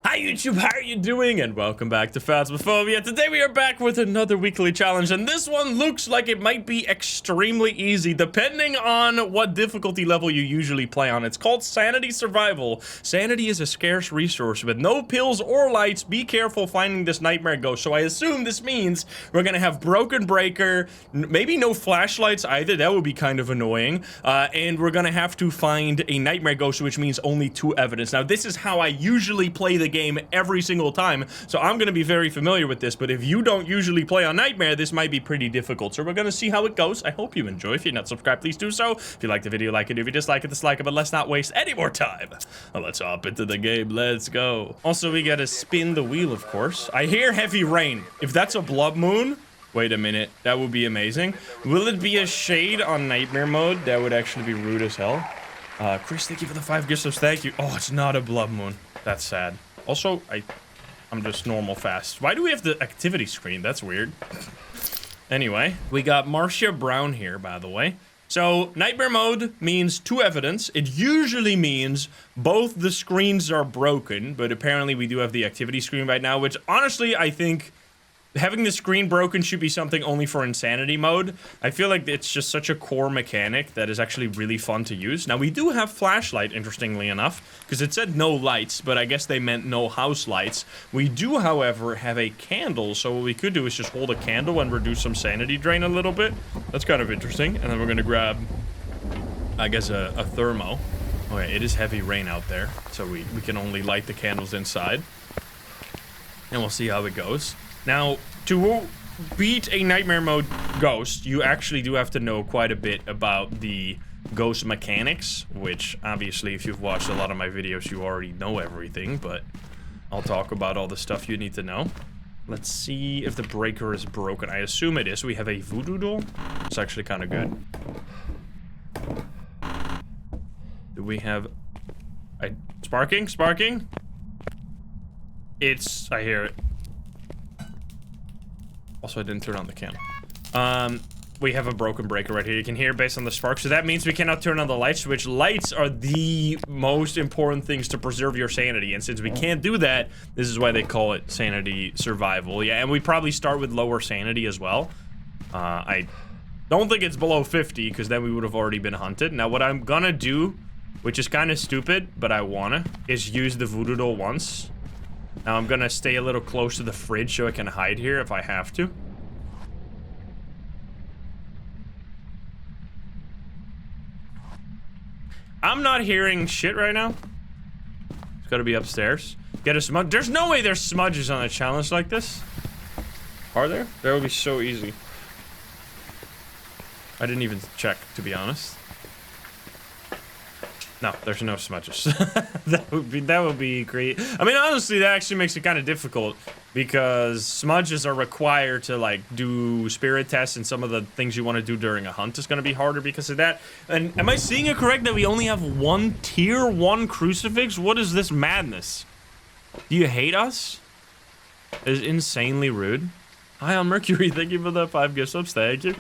Hi YouTube, how are you doing? And welcome back to Phasmophobia. Today we are back with another weekly challenge, and this one looks like it might be extremely easy depending on what difficulty level you usually play on. It's called Sanity Survival. Sanity is a scarce resource with no pills or lights. Be careful finding this nightmare ghost. So I assume this means we're gonna have broken breaker, maybe no flashlights either, that would be kind of annoying, and we're gonna have to find a nightmare ghost, which means only 2 evidence. Now this is how I usually play the game every single time, so I'm gonna be very familiar with this, but if you don't usually play on Nightmare, this might be pretty difficult, so we're gonna see how it goes. I hope you enjoy. If you're not subscribed, please do so. If you like the video, like it. If you dislike it, dislike it, but let's not waste any more time. Well, let's hop into the game. Let's go. Also, we gotta spin the wheel, of course. I hear heavy rain. If that's a blood moon, wait a minute, that would be amazing. Will it be a shade on Nightmare mode? That would actually be rude as hell. Chris, thank you for the 5 gift subs. Thank you. Oh, it's not a blood moon. That's sad. Also, I'm just normal fast. Why do we have the activity screen? That's weird. Anyway, we got Marcia Brown here, by the way. So, Nightmare mode means 2 evidence. It usually means both the screens are broken, but apparently we do have the activity screen right now, which honestly, I think having the screen broken should be something only for insanity mode. I feel like it's just such a core mechanic that is actually really fun to use. Now, we do have flashlight, interestingly enough, because it said no lights, but I guess they meant no house lights. We do, however, have a candle, so what we could do is just hold a candle and reduce some sanity drain a little bit. That's kind of interesting. And then we're gonna grab, I guess, a thermo. Okay, it is heavy rain out there, so we can only light the candles inside. And we'll see how it goes. Now, to beat a Nightmare mode ghost, you actually do have to know quite a bit about the ghost mechanics, which obviously if you've watched a lot of my videos you already know everything, but I'll talk about all the stuff you need to know. Let's see if the breaker is broken. I assume it is. We have a voodoo doll. It's actually kind of good. Do we have... Sparking? Sparking? I hear it. Also, I didn't turn on the candle. We have a broken breaker right here. You can hear based on the spark. So that means we cannot turn on the lights, which lights are the most important things to preserve your sanity. And since we can't do that, this is why they call it Sanity Survival. Yeah, and we probably start with lower sanity as well. I don't think it's below 50, because then we would have already been hunted. Now, what I'm gonna do, which is kind of stupid, but I wanna, is use the voodoo doll once. Now I'm gonna stay a little close to the fridge so I can hide here if I have to. I'm not hearing shit right now. It's gotta be upstairs. Get a smudge. There's no way there's smudges on a challenge like this. Are there? That would be so easy. I didn't even check, to be honest. No, there's no smudges. that would be great. I mean, honestly, that actually makes it kind of difficult because smudges are required to like do spirit tests, and some of the things you want to do during a hunt is going to be harder because of that. And am I seeing it correct that we only have 1 tier 1 crucifix? What is this madness? Do you hate us? It's insanely rude. Hi, I'm Mercury. Thank you for the 5 gift subs. Thank you.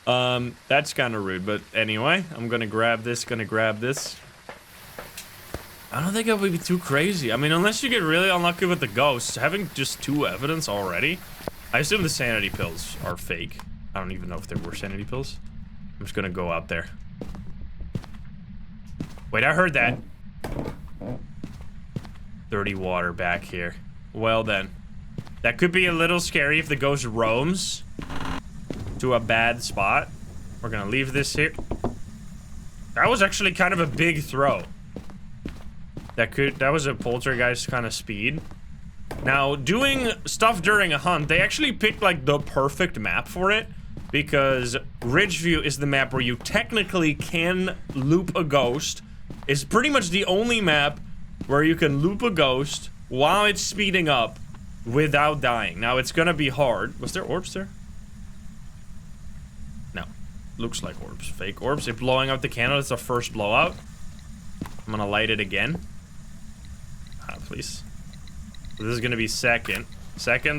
That's kind of rude, but anyway, I'm gonna grab this. I don't think it would be too crazy. I mean, unless you get really unlucky with the ghosts, having just 2 evidence already. I assume the sanity pills are fake. I don't even know if there were sanity pills. I'm just gonna go out there. Wait, I heard that. Dirty water back here. Well then. That could be a little scary if the ghost roams to a bad spot. We're gonna leave this here. That was actually kind of a big throw. That was a poltergeist kind of speed. Now, doing stuff during a hunt, they actually picked like the perfect map for it, because Ridgeview is the map where you technically can loop a ghost. It's pretty much the only map where you can loop a ghost while it's speeding up without dying. Now, it's gonna be hard. Was there orbs there? No. Looks like orbs. Fake orbs. If blowing out the candle, it's the first blowout. I'm gonna light it again. Please. This is gonna be second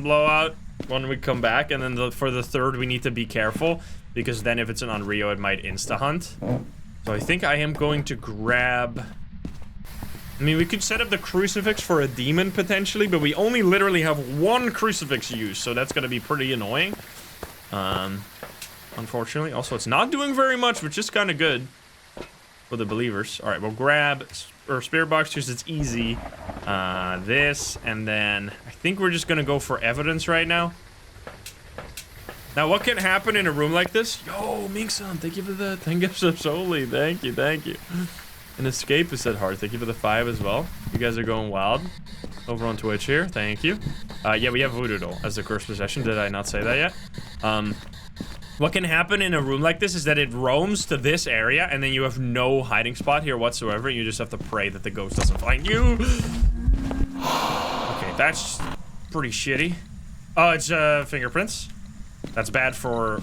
blowout when we come back, and then for the third we need to be careful, because then if it's an Unrio it might insta hunt. So I think I am going to grab I mean, we could set up the crucifix for a demon potentially, but we only literally have one crucifix used, so that's gonna be pretty annoying. Unfortunately. Also, it's not doing very much, which is kind of good for the believers. All right, we'll grab our spirit box just it's easy. This, and then I think we're just gonna go for evidence right now. Now, what can happen in a room like this? Yo, Mink-san, thank you for the 10 gifts of Soli. Thank you, thank you. An escape is at heart. Thank you for the 5 as well. You guys are going wild over on Twitch here. Thank you. Yeah, we have Voodoo Doll as the cursed possession. Did I not say that yet? What can happen in a room like this is that it roams to this area, and then you have no hiding spot here whatsoever. You just have to pray that the ghost doesn't find you. Okay, that's pretty shitty. Oh, it's fingerprints. That's bad for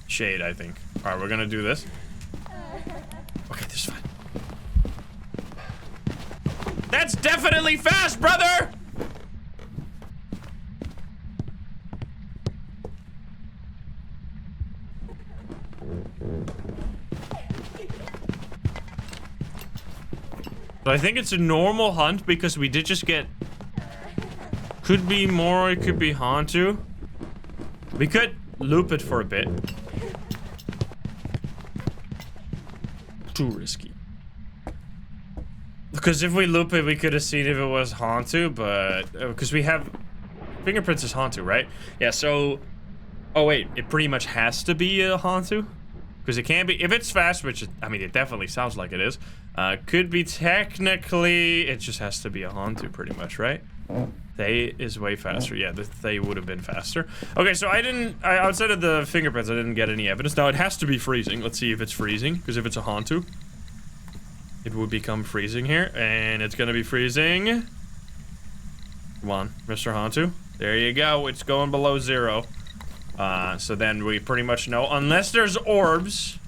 shade, I think. All right, we're gonna do this. Okay, this is fine. That's definitely fast, brother! So I think it's a normal hunt because we did just get... Could be more, it could be Hantu. We could loop it for a bit. Too risky. Because if we loop it, we could have seen if it was Hantu, but... Because we have... Fingerprints is Hantu, right? Yeah, so... Oh, wait. It pretty much has to be a Hantu? Because it can't be... If it's fast, which... I mean, it definitely sounds like it is. Could be technically... It just has to be a Hantu, pretty much, right? They is way faster. Yeah, they would have been faster. Okay, so outside of the fingerprints, I didn't get any evidence. Now, it has to be freezing. Let's see if it's freezing. Because if it's a Hantu, it would become freezing here. And it's gonna be freezing. Come on, Mr. Hantu. There you go. It's going below 0. So then we pretty much know. Unless there's orbs,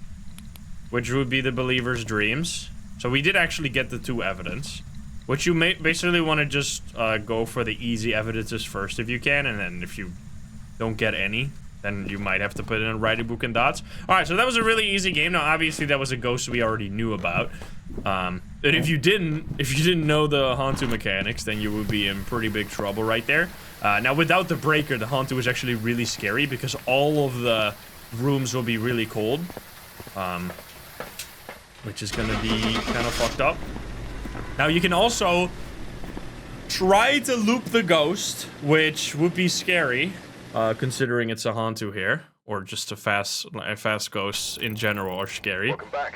which would be the believer's dreams. So we did actually get the 2 evidence. Which you may basically want to just go for the easy evidences first if you can, and then if you don't get any, then you might have to put in a writing book and dots. Alright, so that was a really easy game. Now obviously that was a ghost we already knew about. And if you didn't know the Hantu mechanics, then you would be in pretty big trouble right there. Now without the breaker, the Hantu is actually really scary because all of the rooms will be really cold. Which is gonna be kind of fucked up. Now you can also try to loop the ghost, which would be scary, considering it's a Hantu here, or just a fast ghost in general are scary.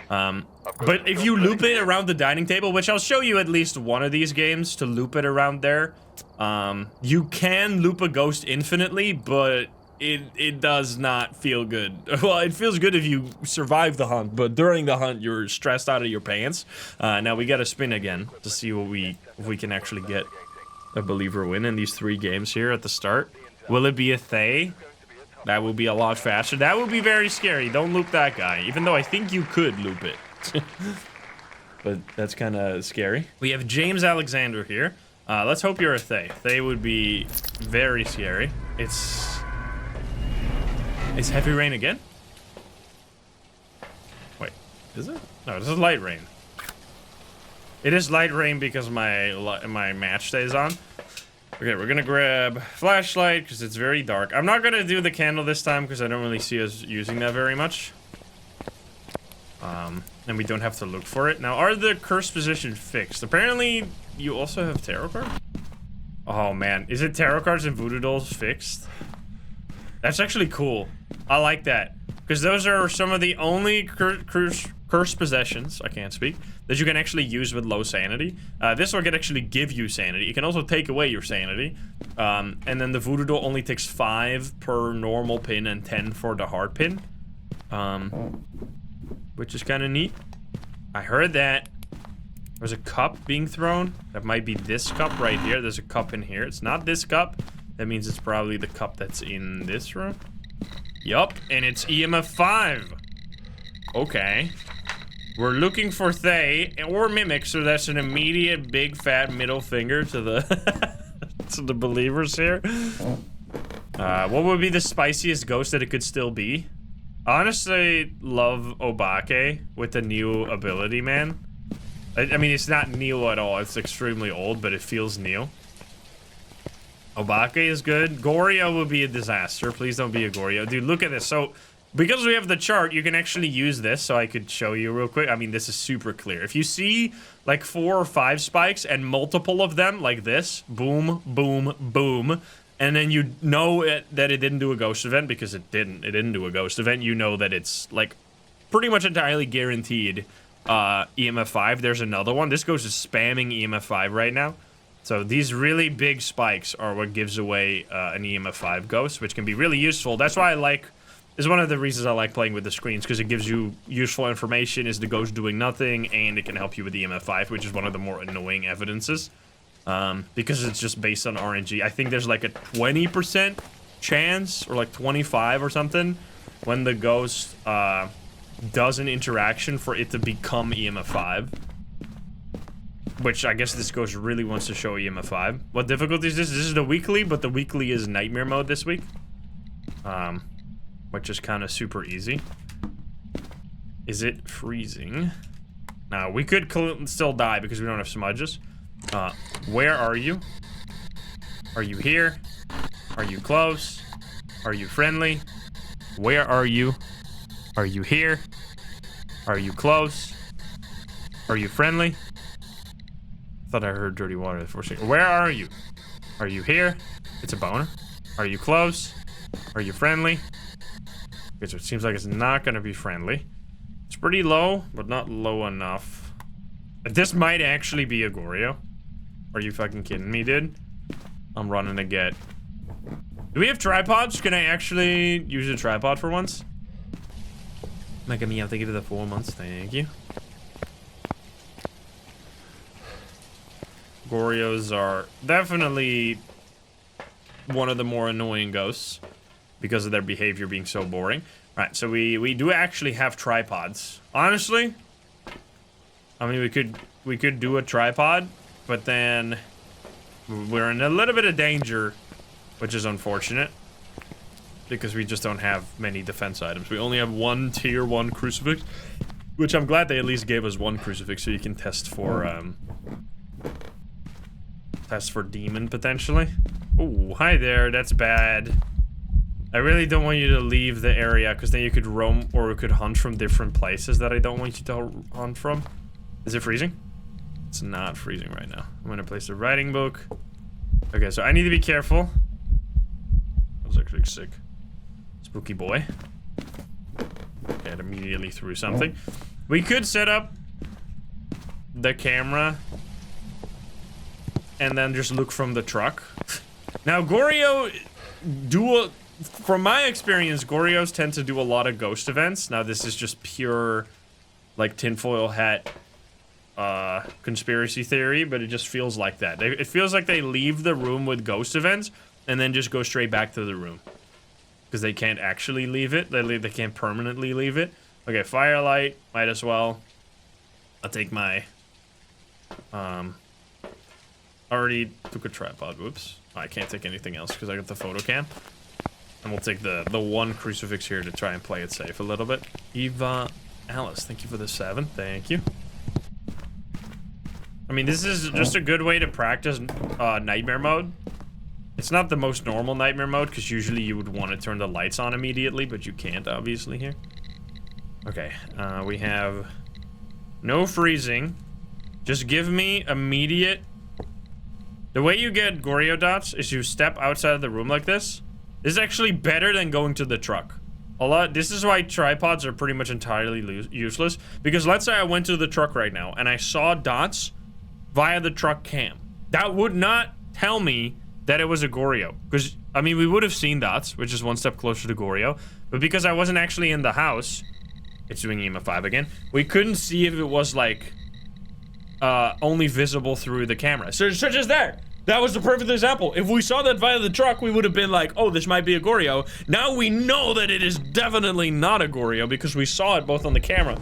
But if you loop it around the dining table, which I'll show you at least one of these games to loop it around there, you can loop a ghost infinitely, but it does not feel good. Well, it feels good if you survive the hunt, but during the hunt, you're stressed out of your pants. Now we gotta spin again to see if we can actually get a believer win in these 3 games here at the start. Will it be a Thay? That will be a lot faster. That would be very scary. Don't loop that guy, even though I think you could loop it. But that's kind of scary. We have James Alexander here. Let's hope you're a Thay. Thay would be very scary. It's heavy rain again? Wait, is it? No, this is light rain. It is light rain because my match stays on. Okay, we're gonna grab flashlight because it's very dark. I'm not gonna do the candle this time because I don't really see us using that very much. And we don't have to look for it. Now, are the curse position fixed? Apparently, you also have tarot cards? Oh man, is it tarot cards and voodoo dolls fixed? That's actually cool. I like that. Because those are some of the only cursed possessions, I can't speak, that you can actually use with low sanity. This one can actually give you sanity. It can also take away your sanity. And then the voodoo doll only takes 5 per normal pin and 10 for the hard pin. Which is kind of neat. I heard that. There's a cup being thrown. That might be this cup right here. There's a cup in here. It's not this cup. That means it's probably the cup that's in this room. Yup, and it's EMF 5. Okay. We're looking for Thay or Mimic, so that's an immediate big fat middle finger to the to the believers here. What would be the spiciest ghost that it could still be? Honestly, love Obake with the new ability, man. I mean, it's not new at all. It's extremely old, but it feels new. Obake is good. Goryo would be a disaster. Please don't be a Goryo. Dude, look at this. So, because we have the chart, you can actually use this, so I could show you real quick. I mean, this is super clear. If you see, like, 4 or 5 spikes and multiple of them, like this, boom, boom, boom, and then you know that it didn't do a ghost event, because it didn't do a ghost event, you know that it's, like, pretty much entirely guaranteed EMF 5. There's another one. This ghost is spamming EMF 5 right now. So these really big spikes are what gives away an EMF 5 ghost, which can be really useful. That's why I like, is one of the reasons I like playing with the screens, because it gives you useful information. Is the ghost doing nothing, and it can help you with EMF 5, which is one of the more annoying evidences. Because it's just based on RNG. I think there's like a 20% chance, or like 25 or something, when the ghost does an interaction for it to become EMF 5. Which I guess this ghost really wants to show EMF 5. What difficulty is this? This is the weekly, but the weekly is nightmare mode this week. Which is kind of super easy. Is it freezing? Now, we could still die because we don't have smudges. Where are you? Are you here? Are you close? Are you friendly? Where are you? Are you here? Are you close? Are you friendly? Thought I heard dirty water for a second. Where are you? Are you here? It's a boner. Are you close? Are you friendly? Okay, so it seems like it's not gonna be friendly. It's pretty low, but not low enough. This might actually be a Goryo. Are you fucking kidding me, dude? I'm running to get... Do we have tripods? Can I actually use a tripod for once? Mega me, I'll take it to the 4 months. Thank you. Goryos are definitely one of the more annoying ghosts because of their behavior being so boring. Right, so we do actually have tripods. Honestly, I mean, we could do a tripod, but then we're in a little bit of danger, which is unfortunate because we just don't have many defense items. We only have one tier 1 crucifix, which I'm glad they at least gave us one crucifix so you can test for demon, potentially. Oh, hi there. That's bad. I really don't want you to leave the area, because then you could roam, or we could hunt from different places that I don't want you to hunt from. Is it freezing? It's not freezing right now. I'm gonna place the writing book. Okay, so I need to be careful. I was actually sick. Spooky boy. Okay, it immediately threw something. We could set up the camera and then just look from the truck. Now, Goryo from my experience, Goryos tend to do a lot of ghost events. Now, this is just pure, like, tinfoil hat conspiracy theory, but it just feels like that. It feels like they leave the room with ghost events and then just go straight back to the room. Because they can't actually leave it. They can't permanently leave it. Okay, firelight. Might as well. I'll take my... already took a tripod. Whoops. I can't take anything else because I got the photo cam. And we'll take the one crucifix here to try and play it safe a little bit. Eva Alice, thank you for the 7. Thank you. I mean, this is just a good way to practice nightmare mode. It's not the most normal nightmare mode because usually you would want to turn the lights on immediately, but you can't obviously here. Okay, we have no freezing. Just give me immediate... The way you get Goryo dots is you step outside of the room like this. This is actually better than going to the truck. This is why tripods are pretty much entirely useless. Because let's say I went to the truck right now and I saw dots via the truck cam. That would not tell me that it was a Goryo. Because, I mean, we would have seen dots, which is one step closer to Goryo. But because I wasn't actually in the house, it's doing EMF 5 again, we couldn't see if it was, like, only visible through the camera. Such as there. That was the perfect example. If we saw that via the truck, we would have been like, oh, this might be a Goryo. Now we know that it is definitely not a Goryo because we saw it both on the camera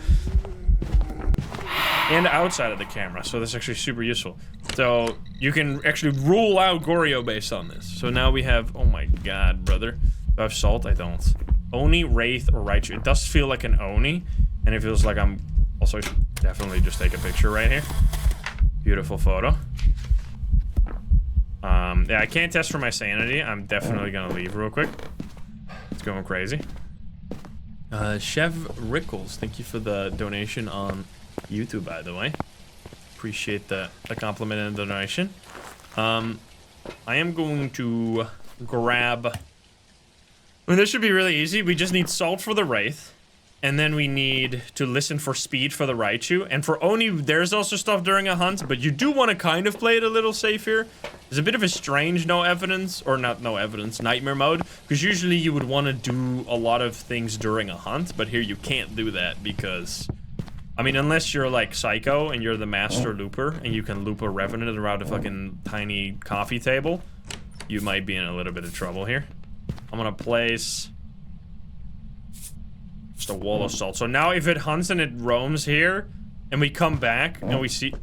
and outside of the camera. So that's actually super useful. So you can actually rule out Goryo based on this. So now we have, oh my god, brother. Do I have salt? I don't. Oni, Wraith, or Raichu. It does feel like an Oni, and it feels like I'm Also, definitely just take a picture right here. Beautiful photo. Yeah, I can't test for my sanity. I'm definitely gonna leave real quick. It's going crazy. Chev Rickles, thank you for the donation on YouTube, by the way. Appreciate the compliment and the donation. I am going to grab... I mean, this should be really easy. We just need salt for the Wraith. And then we need to listen for speed for the Raichu. And for Oni, there's also stuff during a hunt, but you do want to kind of play it a little safe here. There's a bit of a strange no evidence, or not no evidence, nightmare mode. Because usually you would want to do a lot of things during a hunt, but here you can't do that because... I mean, unless you're like Psycho and you're the master looper and you can loop a Revenant around a fucking tiny coffee table, you might be in a little bit of trouble here. I'm gonna place just a wall of salt. So now if it hunts and it roams here and we come back and we see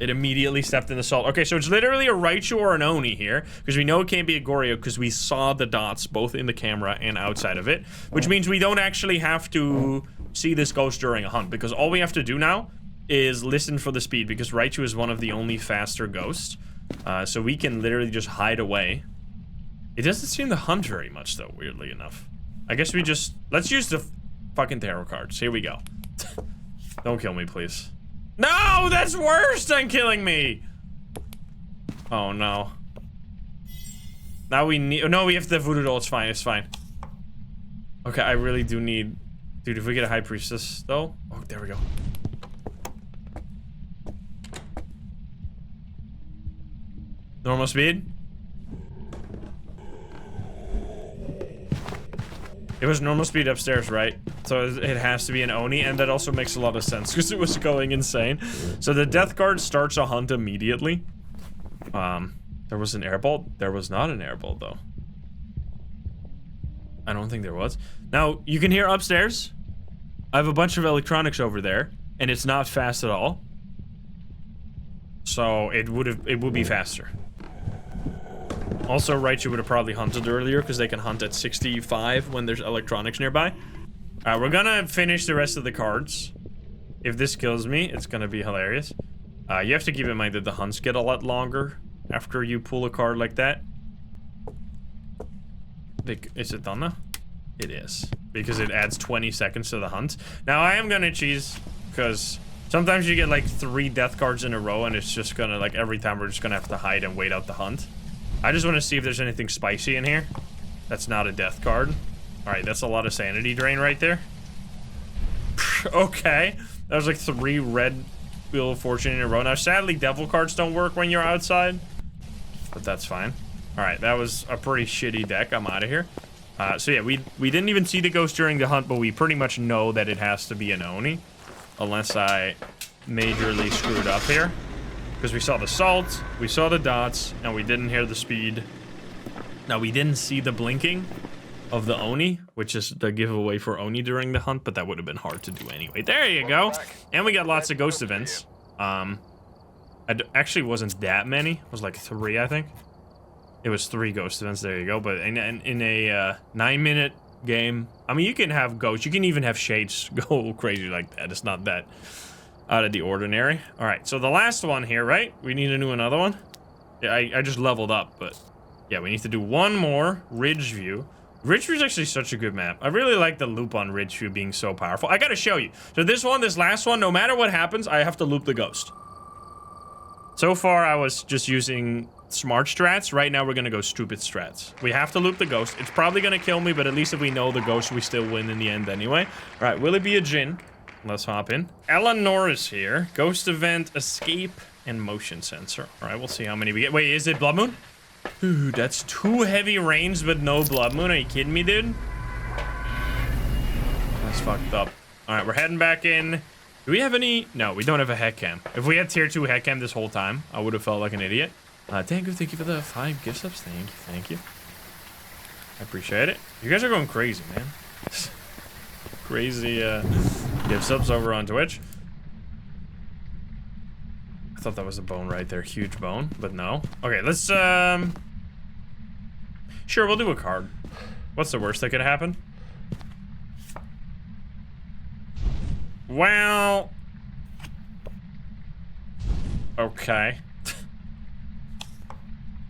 it immediately stepped in the salt. Okay, so it's literally a Raichu or an Oni here because we know it can't be a Goryo because we saw the dots both in the camera and outside of it, which means we don't actually have to see this ghost during a hunt because all we have to do now is listen for the speed because Raichu is one of the only faster ghosts. So we can literally just hide away. It doesn't seem to hunt very much though, weirdly enough. I guess we just... Let's use the fucking tarot cards. Here we go. Don't kill me, please. No! That's worse than killing me! Oh, no. Now we need... Oh, no, we have the voodoo doll. It's fine. It's fine. Okay, I really do need... Dude, if we get a high priestess, though... Oh, there we go. Normal speed? It was normal speed upstairs, right? So it has to be an Oni, and that also makes a lot of sense because it was going insane. So the death card starts a hunt immediately. There was an airbolt. There was not an airbolt though. I don't think there was. Now you can hear upstairs. I have a bunch of electronics over there, and it's not fast at all. So it would be faster. Also, Raichu would have probably hunted earlier because they can hunt at 65 when there's electronics nearby. We're gonna finish the rest of the cards. If this kills me, it's gonna be hilarious. You have to keep in mind that the hunts get a lot longer after you pull a card like that. Is it done now? It is. Because it adds 20 seconds to the hunt. Now, I am gonna cheese because sometimes you get like 3 death cards in a row and it's just gonna, like, every time we're just gonna have to hide and wait out the hunt. I just want to see if there's anything spicy in here. That's not a death card. Alright, that's a lot of sanity drain right there. Okay. That was like 3 red Wheel of Fortune in a row. Now, sadly, devil cards don't work when you're outside. But that's fine. Alright, that was a pretty shitty deck. I'm out of here. So yeah, we didn't even see the ghost during the hunt, but we pretty much know that it has to be an Oni. Unless I majorly screwed up here. Because we saw the salt, we saw the dots, and we didn't hear the speed. Now, we didn't see the blinking of the Oni, which is the giveaway for Oni during the hunt, but that would have been hard to do anyway. There you go. And we got lots of ghost events. Actually wasn't that many. It was like 3, I think. It was 3 ghost events, there you go. But in a 9-minute game, I mean, you can have ghosts. You can even have shades go crazy like that. It's not that out of the ordinary. All right, so the last one here, right? We need to do another one. Yeah, I just leveled up, but yeah, we need to do one more. Ridgeview. Ridgeview is actually such a good map. I really like the loop on Ridgeview being so powerful. I gotta show you. So this last one, no matter what happens, I have to loop the ghost. So far, I was just using smart strats. Right now, we're gonna go stupid strats. We have to loop the ghost. It's probably gonna kill me, but at least if we know the ghost, we still win in the end anyway. All right, will it be a Jin? Let's hop in. Eleanor is here. Ghost event, escape, and motion sensor. All right, we'll see how many we get. Wait, is it Blood Moon? Dude, that's 2 heavy rains, but no Blood Moon. Are you kidding me, dude? That's fucked up. All right, we're heading back in. Do we have any? No, we don't have a head cam. If we had tier 2 head cam this whole time, I would have felt like an idiot. Thank you for the 5 gift subs. Thank you. I appreciate it. You guys are going crazy, man. Crazy, gift subs over on Twitch. I thought that was a bone right there. Huge bone, but no. Okay, let's, sure, we'll do a card. What's the worst that could happen? Well... Okay.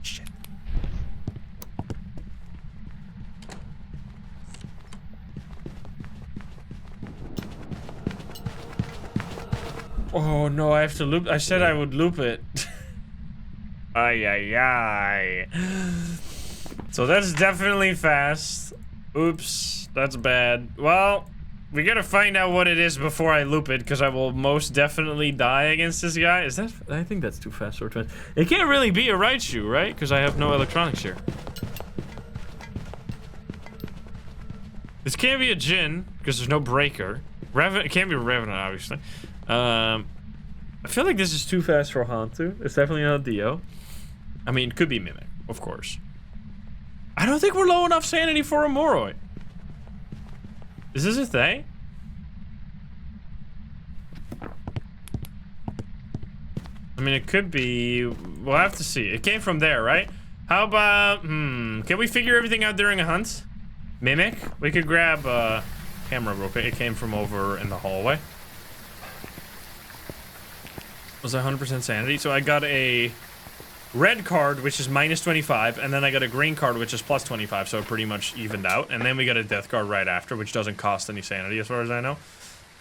Shit. Oh no, I have to loop. I said I would loop it. Ay, ay, ay. So that's definitely fast. Oops, that's bad. Well, we gotta find out what it is before I loop it, because I will most definitely die against this guy. Is that? I think that's too fast or too fast. It can't really be a right shoe, right? Because I have no electronics here. This can't be a Jinn, because there's no breaker. It can't be a Revenant, obviously. I feel like this is too fast for Hantu. It's definitely not Dio. I mean, it could be Mimic, of course. I don't think we're low enough sanity for a Moroi. Is this a thing? I mean, it could be... We'll have to see. It came from there, right? How about... Can we figure everything out during a hunt? Mimic? We could grab a camera real quick. It came from over in the hallway. Was 100% sanity? So I got a red card, which is minus 25, and then I got a green card, which is plus 25, so it pretty much evened out. And then we got a death card right after, which doesn't cost any sanity as far as I know.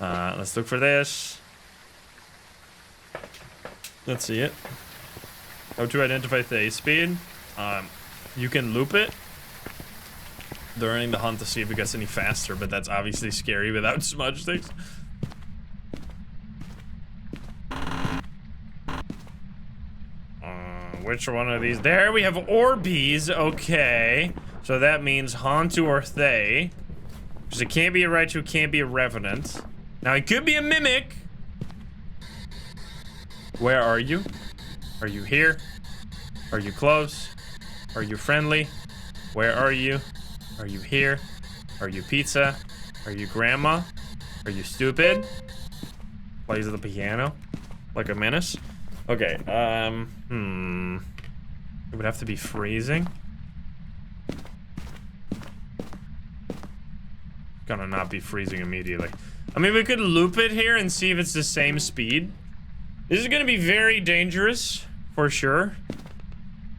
Let's look for this. Let's see it. How to identify phase speed. You can loop it during the hunt to see if it gets any faster, but that's obviously scary without smudge sticks. Which one of these? There we have Orbeez. Okay. So that means Hantu or Thay. Because it can't be a Raichu, can't be a Revenant. Now it could be a Mimic. Where are you? Are you here? Are you close? Are you friendly? Where are you? Are you here? Are you pizza? Are you grandma? Are you stupid? Plays the piano like a menace. Okay, it would have to be freezing. Gonna not be freezing immediately. I mean, we could loop it here and see if it's the same speed. This is gonna be very dangerous, for sure.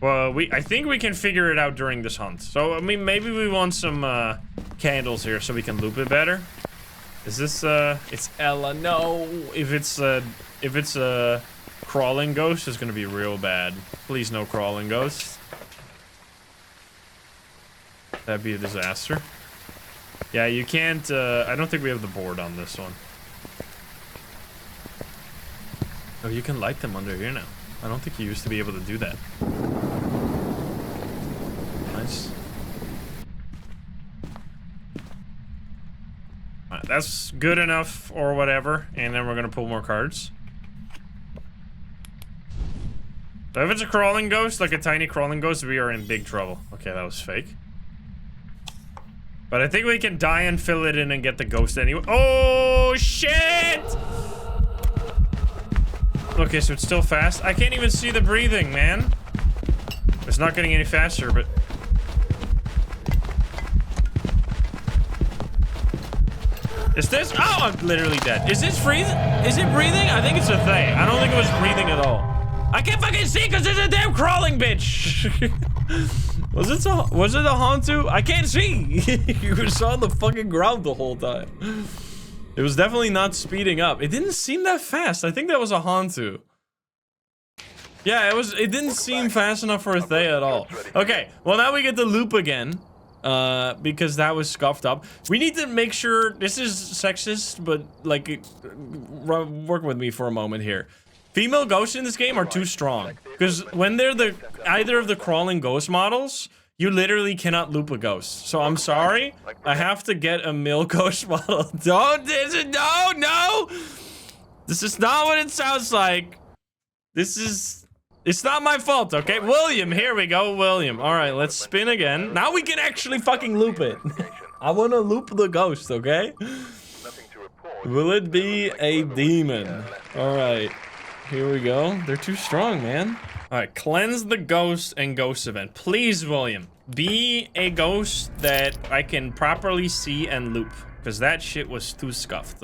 Well, I think we can figure it out during this hunt. So, I mean, maybe we want some, candles here so we can loop it better. Is this, it's Ella, no. If it's a crawling ghost, it's gonna be real bad. Please no crawling ghost. That'd be a disaster. Yeah, you can't, I don't think we have the board on this one. Oh, you can light them under here now. I don't think you used to be able to do that. Nice. Alright, that's good enough or whatever, and then we're gonna pull more cards. So if it's a crawling ghost, like a tiny crawling ghost, we are in big trouble. Okay, that was fake. But I think we can die and fill it in and get the ghost anyway. Oh, shit! Okay, so it's still fast. I can't even see the breathing, man. It's not getting any faster, but... Is this? Oh, I'm literally dead. Is this freezing? Is it breathing? I think it's a thing. I don't think it was breathing at all. I can't fucking see because there's a damn crawling bitch. Was it a Hantu? I can't see. You was on the fucking ground the whole time. It was definitely not speeding up. It didn't seem that fast. I think that was a Hantu. Yeah, it didn't seem fast enough for a Thay at all. Okay, well now we get the loop again. Because that was scuffed up. We need to make sure, this is sexist, but like, work with me for a moment here. Female ghosts in this game are too strong. Because when they're either of the crawling ghost models, you literally cannot loop a ghost. So I'm sorry, I have to get a male ghost model. No! This is not what it sounds like. It's not my fault, okay? William, here we go, William. All right, let's spin again. Now we can actually fucking loop it. I want to loop the ghost, okay? Will it be a demon? All right, here we go. They're too strong, man. All right, cleanse the ghost and ghost event. Please, William, be a ghost that I can properly see and loop. Because that shit was too scuffed.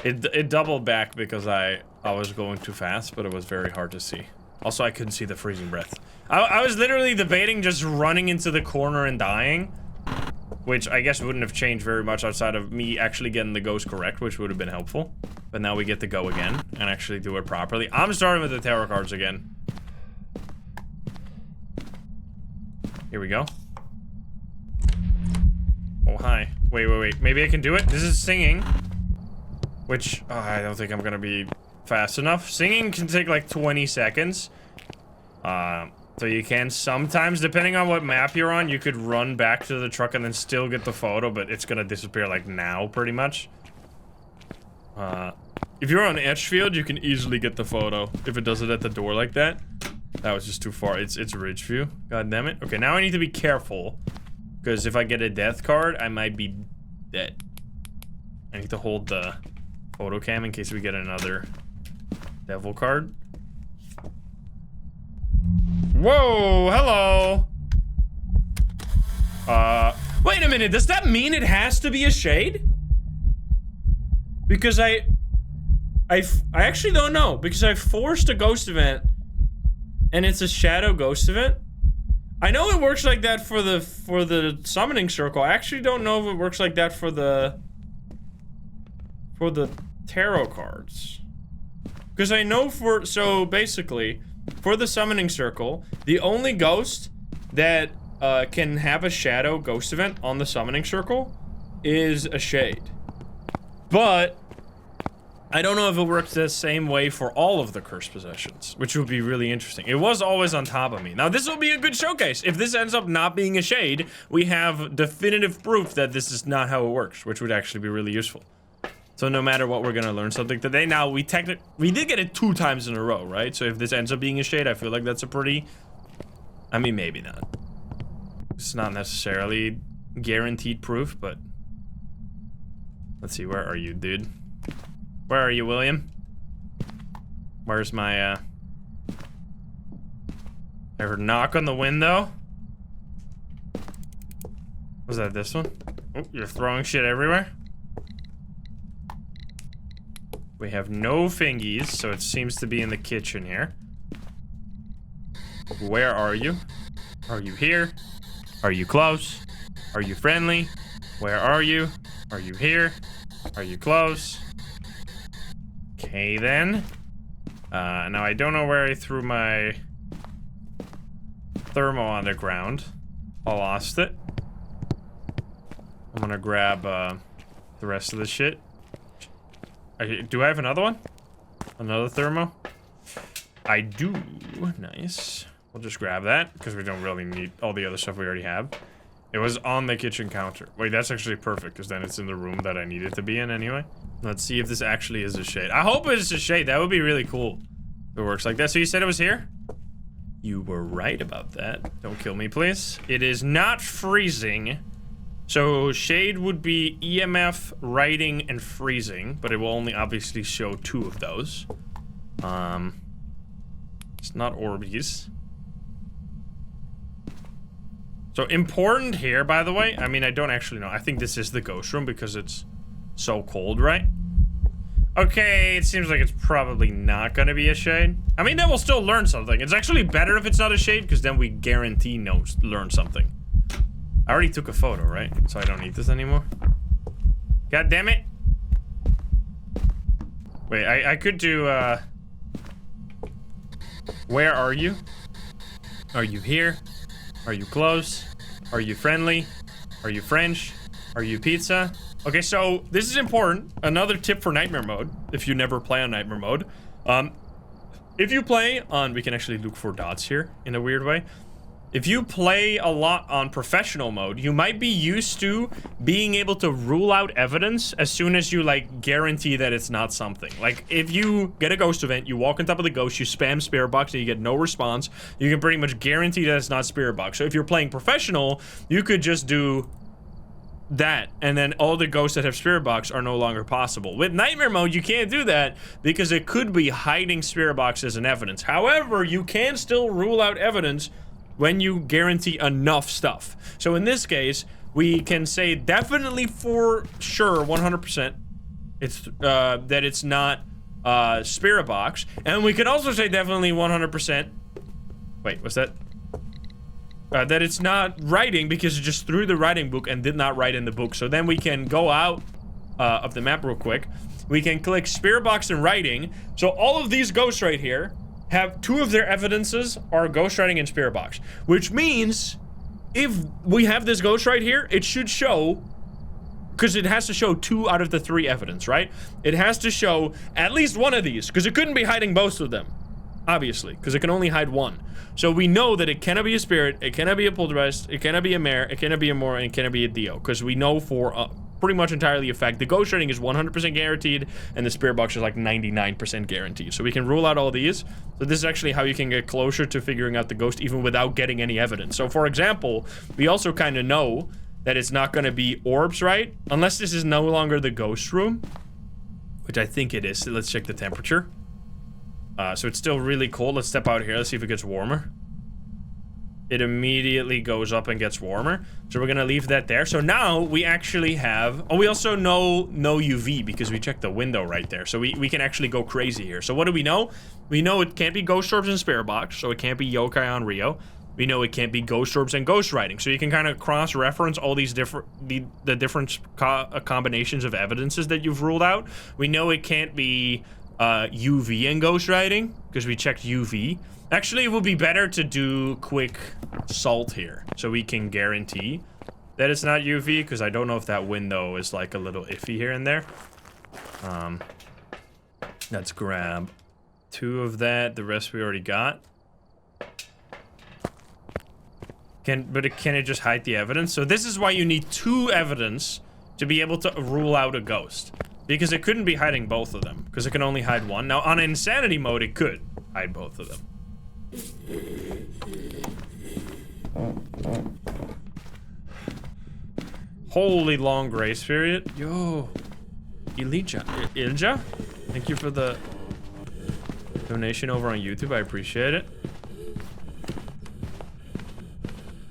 It doubled back because I was going too fast, but it was very hard to see. Also, I couldn't see the freezing breath. I was literally debating just running into the corner and dying, which I guess wouldn't have changed very much outside of me actually getting the ghost correct, which would have been helpful. But now we get to go again and actually do it properly. I'm starting with the tarot cards again. Here we go. Oh, hi. Wait. Maybe I can do it? This is singing. Which, I don't think I'm gonna be fast enough. Singing can take like 20 seconds. So you can sometimes, depending on what map you're on, you could run back to the truck and then still get the photo, but it's gonna disappear like now, pretty much. If you're on Edgefield, you can easily get the photo. If it does it at the door like that. That was just too far. It's Ridgeview. God damn it. Okay, now I need to be careful. Because if I get a death card, I might be dead. I need to hold the photo cam in case we get another devil card. Whoa, hello. Wait a minute. Does that mean it has to be a shade? Because I actually don't know. Because I forced a ghost event and it's a shadow ghost event. I know it works like that for the summoning circle. I actually don't know if it works like that for the tarot cards. Because I know so basically, for the summoning circle, the only ghost that can have a shadow ghost event on the summoning circle is a shade. But I don't know if it works the same way for all of the cursed possessions, which would be really interesting. It was always on top of me. Now, this will be a good showcase. If this ends up not being a shade, we have definitive proof that this is not how it works, which would actually be really useful. So no matter what, we're gonna learn something today. Now, we did get it 2 times in a row, right? So if this ends up being a shade, I feel like that's a pretty... I mean, maybe not. It's not necessarily guaranteed proof, but... Let's see, where are you, dude? Where are you, William? Where's my, I heard a knock on the window. Was that this one? Oh, you're throwing shit everywhere. We have no fingies, so it seems to be in the kitchen here. Where are you? Are you here? Are you close? Are you friendly? Where are you? Are you here? Are you close? Okay, then. Now I don't know where I threw my thermo on the ground. I lost it. I'm gonna grab the rest of the shit. Do I have another one? Another thermo? I do. Nice. We'll just grab that because we don't really need all the other stuff we already have. It was on the kitchen counter. Wait, that's actually perfect because then it's in the room that I need it to be in anyway. Let's see if this actually is a shade. I hope it's a shade. That would be really cool if it works like that. So you said it was here? You were right about that. Don't kill me, please. It is not freezing. So shade would be EMF, writing, and freezing, but it will only obviously show 2 of those. It's not Orbeez. So important here, by the way. I mean, I don't actually know. I think this is the ghost room because it's so cold, right? Okay, it seems like it's probably not gonna be a shade. I mean, then we'll still learn something. It's actually better if it's not a shade because then we guarantee learn something. I already took a photo, right? So I don't need this anymore. God damn it. Wait, I could do, where are you? Are you here? Are you close? Are you friendly? Are you French? Are you pizza? Okay, so this is important. Another tip for nightmare mode, if you never play on nightmare mode. If you play on, we can actually look for dots here in a weird way. If you play a lot on professional mode, you might be used to being able to rule out evidence as soon as you, like, guarantee that it's not something. Like, if you get a ghost event, you walk on top of the ghost, you spam spirit box, and you get no response, you can pretty much guarantee that it's not spirit box. So if you're playing professional, you could just do that, and then all the ghosts that have spirit box are no longer possible. With nightmare mode, you can't do that because it could be hiding spirit boxes and evidence. However, you can still rule out evidence when you guarantee enough stuff. So in this case, we can say definitely for sure 100% it's not spirit box. And we can also say definitely 100%. Wait, what's that? That it's not writing because it just threw the writing book and did not write in the book. So then we can go out of the map real quick. We can click spirit box and writing. So all of these ghosts right here have 2 of their evidences are ghost writing and spirit box, which means if we have this ghost right here, it should show, because it has to show 2 out of the 3 evidence, right? It has to show at least 1 of these, because it couldn't be hiding both of them, obviously, because it can only hide 1. So we know that it cannot be a spirit, it cannot be a poltergeist, it cannot be a mare, it cannot be a mora, and it cannot be a dio, because we know for pretty much entirely a fact the ghost writing is 100% guaranteed, and the spirit box is like 99% guaranteed. So we can rule out all these. So this is actually how you can get closer to figuring out the ghost even without getting any evidence. So for example, we also kind of know that it's not going to be orbs, right? Unless this is no longer the ghost room, which I think it is. So let's check the temperature. So it's still really cold. Let's step out here. Let's see if it gets warmer. It immediately goes up and gets warmer. So we're gonna leave that there. So now we actually have, oh, we also know no UV because we checked the window right there. So we can actually go crazy here. So what do we know? We know it can't be ghost orbs and spirit box. So it can't be yokai on Rio. We know it can't be ghost orbs and ghost writing. So you can kind of cross-reference all these different, the different combinations of evidences that you've ruled out. We know it can't be UV and ghost writing because we checked UV. Actually, it would be better to do quick salt here so we can guarantee that it's not UV, because I don't know if that window is like a little iffy here and there. Let's grab 2 of that. The rest we already got. Can it just hide the evidence? So this is why you need 2 evidence to be able to rule out a ghost, because it couldn't be hiding both of them because it can only hide 1. Now on insanity mode, it could hide both of them. Holy long grace period. Yo, Ilja, thank you for the donation over on YouTube. I appreciate it.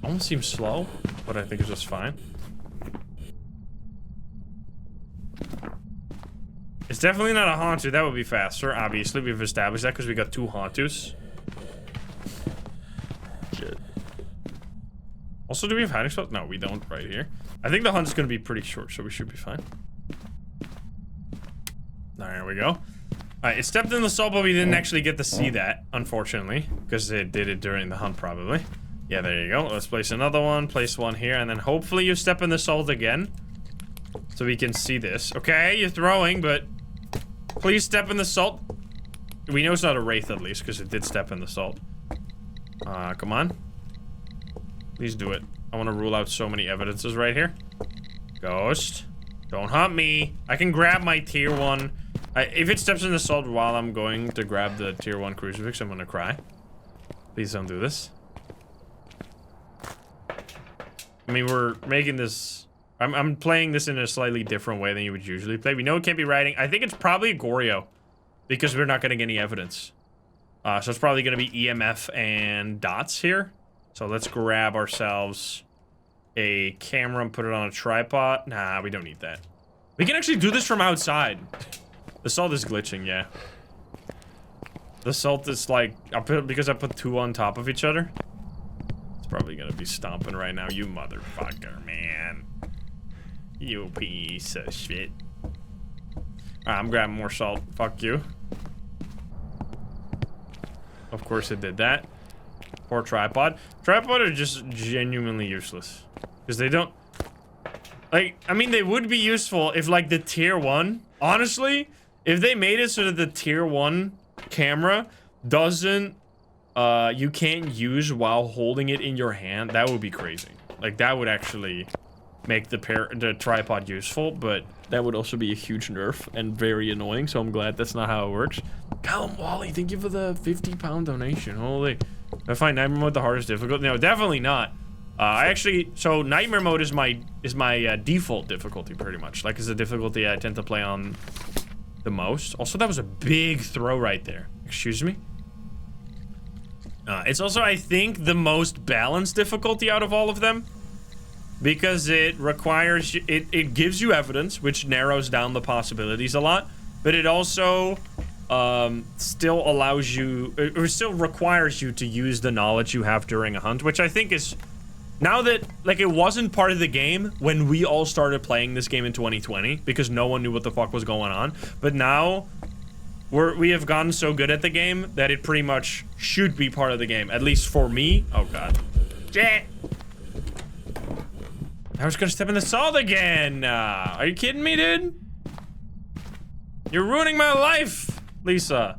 Almost seems slow, but I think it's just fine. It's definitely not a Hantu. That would be faster. Obviously, we've established that because we got 2 Hantus. Shit. Also, do we have hiding spots? No, we don't right here. I think the hunt is going to be pretty short, so we should be fine. There we go. Alright, it stepped in the salt, but we didn't actually get to see that, unfortunately, because it did it during the hunt, probably. Yeah, there you go. Let's place another one, place 1 here, and then hopefully you step in the salt again, so we can see this. Okay, you're throwing, but please step in the salt. We know it's not a wraith, at least, because it did step in the salt. Come on. Please do it. I want to rule out so many evidences right here. Ghost. Don't hunt me. I can grab my tier 1. If it steps in the salt while I'm going to grab the tier 1 crucifix, I'm gonna cry. Please don't do this. I mean, we're making this... I'm playing this in a slightly different way than you would usually play. We know it can't be writing. I think it's probably Goryo, because we're not getting any evidence. So it's probably gonna be EMF and dots here. So let's grab ourselves a camera and put it on a tripod. Nah, we don't need that. We can actually do this from outside. The salt is glitching, yeah. The salt is like, because I put 2 on top of each other. It's probably gonna be stomping right now, you motherfucker, man. You piece of shit. Alright, I'm grabbing more salt. Fuck you. Of course it did that. Poor tripod. Tripod are just genuinely useless. Because they don't... Like, I mean, they would be useful if, like, the tier 1... Honestly, if they made it so that the tier 1 camera doesn't... you can't use while holding it in your hand, that would be crazy. Like, that would actually make the tripod useful, but that would also be a huge nerf and very annoying, so I'm glad that's not how it works. Callum Wally, thank you for the 50-pound donation. Holy... I find Nightmare Mode the hardest difficulty. No, definitely not. I actually, so Nightmare Mode is my default difficulty, pretty much. Like, it's the difficulty I tend to play on the most. Also, that was a big throw right there. Excuse me. It's also, I think, the most balanced difficulty out of all of them. because it requires it gives you evidence, which narrows down the possibilities a lot, but it also still allows you, or still requires you to use the knowledge you have during a hunt, which I think is, now that, like, it wasn't part of the game when we all started playing this game in 2020 because no one knew what the fuck was going on, but now we have gotten so good at the game that it pretty much should be part of the game, at least for me. Oh god. Shit. I was gonna step in the salt again. Are you kidding me, dude? You're ruining my life, Lisa.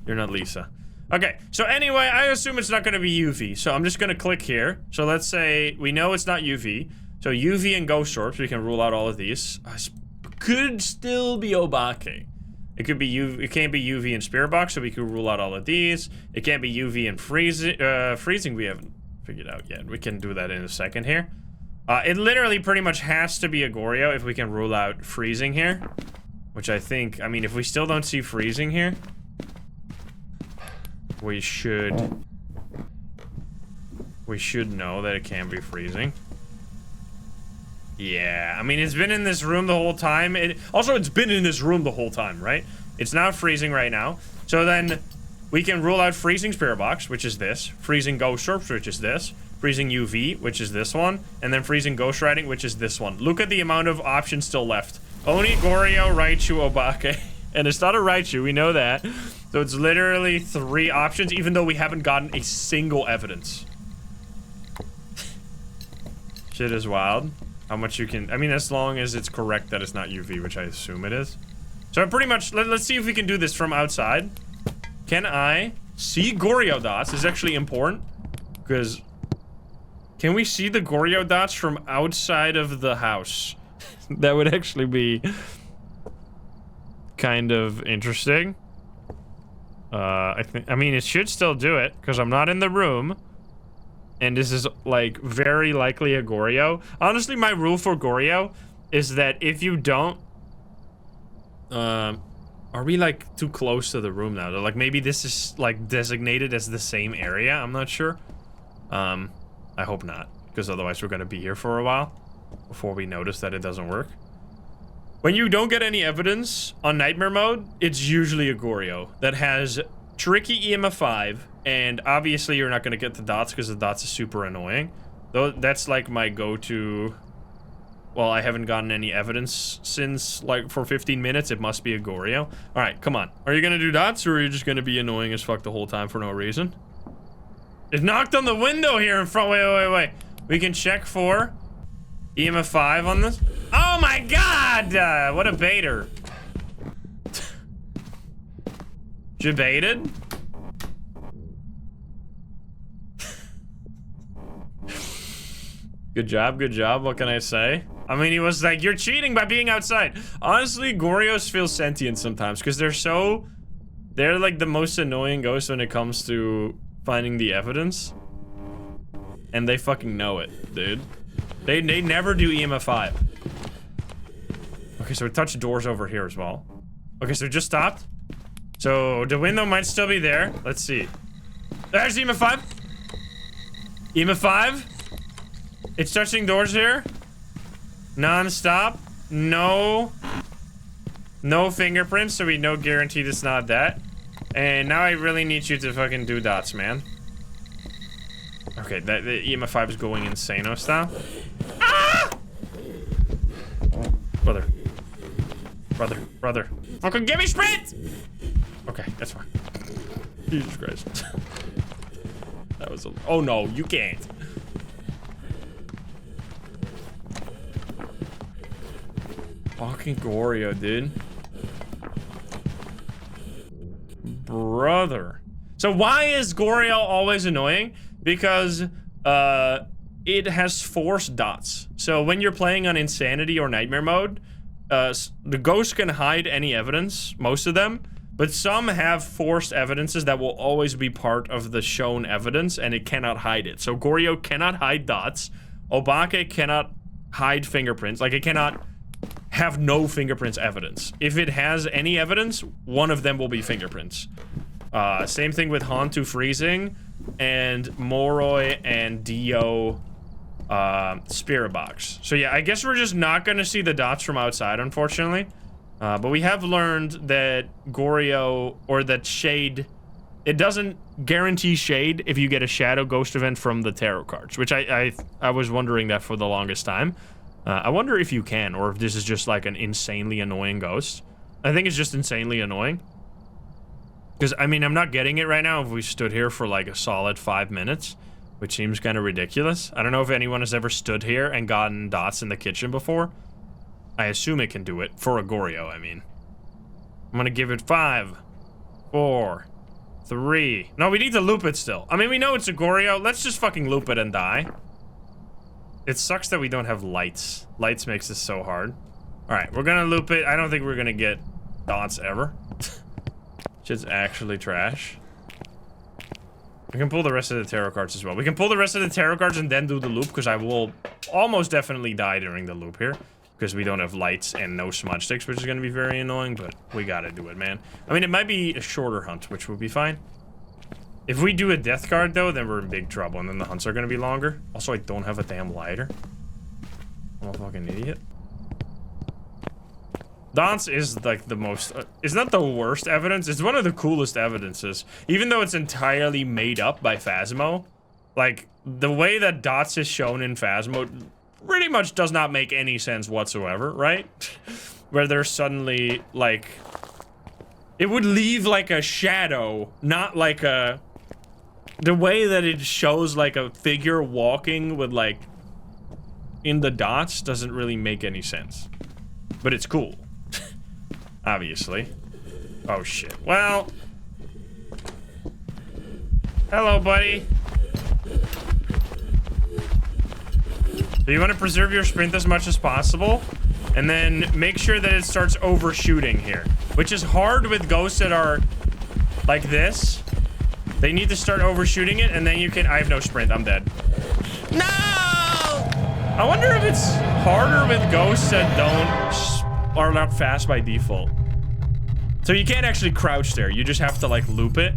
You're not Lisa. Okay, so anyway, I assume it's not gonna be UV, so I'm just gonna click here. So let's say we know it's not UV. So UV and ghost orbs, we can rule out all of these. Could still be Obake. It could be UV, it can't be UV and Spirit Box, so we could rule out all of these. It can't be UV and freezing we haven't figured out yet. We can do that in a second here. It literally pretty much has to be a Goryo if we can rule out freezing here. Which I think, I mean, if we still don't see freezing here, we should know that it can be freezing. Yeah, I mean, it's been in this room the whole time. It's been in this room the whole time, right? It's not freezing right now. So then we can rule out freezing Spirit Box, which is this. Freezing Ghost Orbs, which is this. Freezing UV, which is this one. And then freezing Ghost Riding, which is this one. Look at the amount of options still left. Oni, Goryo, Raichu, Obake. And it's not a Raichu, we know that. So it's literally 3 options, even though we haven't gotten a single evidence. Shit is wild. How much you can, I mean, as long as it's correct that it's not UV, which I assume it is. So pretty much, let's see if we can do this from outside. Can I see Goryo dots? This is actually important, because can we see the Goryo dots from outside of the house? That would actually be kind of interesting. I mean, it should still do it, because I'm not in the room. And this is, like, very likely a Goryo. Honestly, my rule for Goryo is that if you don't... are we, like, too close to the room now? Like, maybe this is, like, designated as the same area? I'm not sure. I hope not, because otherwise we're gonna be here for a while before we notice that it doesn't work. When you don't get any evidence on Nightmare Mode, it's usually a Goryo that has tricky EMF 5, and obviously you're not gonna get the dots because the dots is super annoying. Though that's like my go-to. Well, I haven't gotten any evidence since, like, for 15 minutes. It must be a Goryo. All right, come on. Are you gonna do dots, or are you just gonna be annoying as fuck the whole time for no reason? It knocked on the window here in front. Wait. We can check for EMF 5 on this. Oh my god! What a baiter. You baited? Good job, what can I say? I mean, he was like, you're cheating by being outside. Honestly, Goryos feel sentient sometimes, because they're like the most annoying ghosts when it comes to finding the evidence. And they fucking know it, dude. They never do EMF 5. Okay, so it touched doors over here as well. Okay, so it just stopped. So the window might still be there. Let's see. There's EMF 5. EMF 5. It's touching doors here. Non-stop. No fingerprints, so we no guarantee it's not that. And now I really need you to fucking do dots, man. Okay, the EMF 5 is going insano style. Ah! Brother. Fucking give me sprint! Okay, that's fine. Jesus Christ. That was a... Oh no, you can't. Fucking Goryo, dude. Brother. So why is Goryo always annoying? Because it has forced dots. So when you're playing on Insanity or Nightmare Mode, the ghosts can hide any evidence, most of them, but some have forced evidences that will always be part of the shown evidence, and it cannot hide it. So Goryo cannot hide dots. Obake cannot hide fingerprints. Like, it cannot have no fingerprints evidence. If it has any evidence, one of them will be fingerprints. Same thing with Hantu freezing, and Moroi and Dio spirit box. So yeah, I guess we're just not gonna see the dots from outside, unfortunately. But we have learned that Goryo, or that shade, it doesn't guarantee shade if you get a shadow ghost event from the tarot cards, which I was wondering that for the longest time. I wonder if you can, or if this is just like an insanely annoying ghost. I think it's just insanely annoying. Because, I mean, I'm not getting it right now if we stood here for like a solid 5 minutes, which seems kind of ridiculous. I don't know if anyone has ever stood here and gotten dots in the kitchen before. I assume it can do it, for a Goryo, I mean. I'm gonna give it 5, 4, 3. No, we need to loop it still. I mean, we know it's a Goryo. Let's just fucking loop it and die. It sucks that we don't have lights. Lights makes this so hard. Alright, we're gonna loop it. I don't think we're gonna get dots ever. Shit's actually trash. We can pull the rest of the tarot cards as well. We can pull the rest of the tarot cards and then do the loop, because I will almost definitely die during the loop here. Because we don't have lights and no smudge sticks, which is gonna be very annoying, but we gotta do it, man. I mean, it might be a shorter hunt, which would be fine. If we do a death card, though, then we're in big trouble, and then the hunts are gonna be longer. Also, I don't have a damn lighter. I'm a fucking idiot. Dance is, like, the most... it's not the worst evidence. It's one of the coolest evidences. Even though it's entirely made up by Phasmo. Like, the way that dots is shown in Phasmo pretty much does not make any sense whatsoever, right? Where there's suddenly, like... it would leave, like, a shadow, not like a... the way that it shows, like, a figure walking with, like... in the dots doesn't really make any sense. But it's cool. Obviously. Oh, shit. Well... hello, buddy. So you want to preserve your sprint as much as possible, and then make sure that it starts overshooting here, which is hard with ghosts that are like this. They need to start overshooting it, and then you can... I have no sprint. I'm dead. No! I wonder if it's harder with ghosts that are not fast by default. So you can't actually crouch there. You just have to, like, loop it.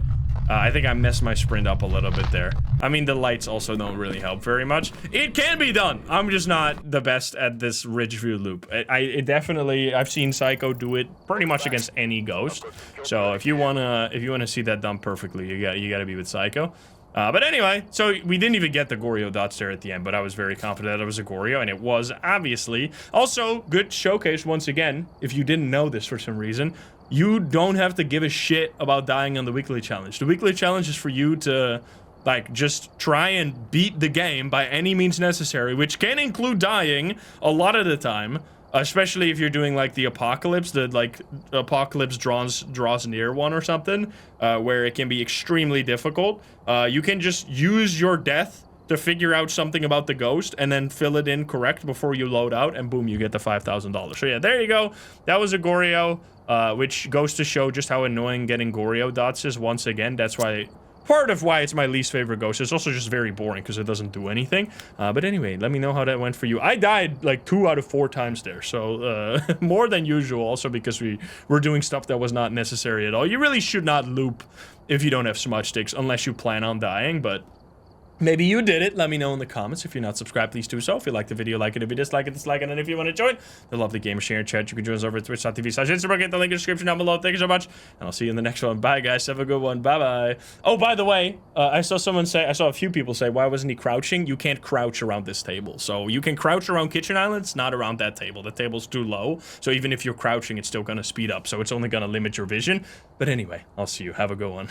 I think I messed my sprint up a little bit there. I mean, the lights also don't really help very much. It can be done. I'm just not the best at this Ridgeview loop. I've seen Psycho do it pretty much against any ghost. So if you wanna see that done perfectly, you gotta be with Psycho. But anyway, so we didn't even get the Goryo dots there at the end, but I was very confident that it was a Goryo, and it was, obviously. Also, good showcase once again, if you didn't know this for some reason. You don't have to give a shit about dying on the weekly challenge. The weekly challenge is for you to, like, just try and beat the game by any means necessary, which can include dying a lot of the time, especially if you're doing, like, the apocalypse, the, like, apocalypse draws near one or something, where it can be extremely difficult. You can just use your death to figure out something about the ghost and then fill it in correct before you load out, and boom, you get the $5,000. So yeah, there you go. That was a Goryo, which goes to show just how annoying getting Goryo dots is once again. That's why... part of why it's my least favorite ghost. It's also just very boring because it doesn't do anything. But anyway, let me know how that went for you. I died like 2 out of 4 times there, so more than usual. Also because we were doing stuff that was not necessary at all. You really should not loop if you don't have smudge sticks unless you plan on dying, but maybe you did it. Let me know in the comments. If you're not subscribed, please do so. If you like the video, like it. If you dislike it, dislike it. And if you want to join the lovely gamer share chat, you can join us over at twitch.tv/Instagram. Get the link in the description down below. Thank you so much. And I'll see you in the next one. Bye, guys. Have a good one. Bye-bye. Oh, by the way, I saw a few people say, why wasn't he crouching? You can't crouch around this table. So you can crouch around kitchen islands, not around that table. The table's too low. So even if you're crouching, it's still going to speed up. So it's only going to limit your vision. But anyway, I'll see you. Have a good one.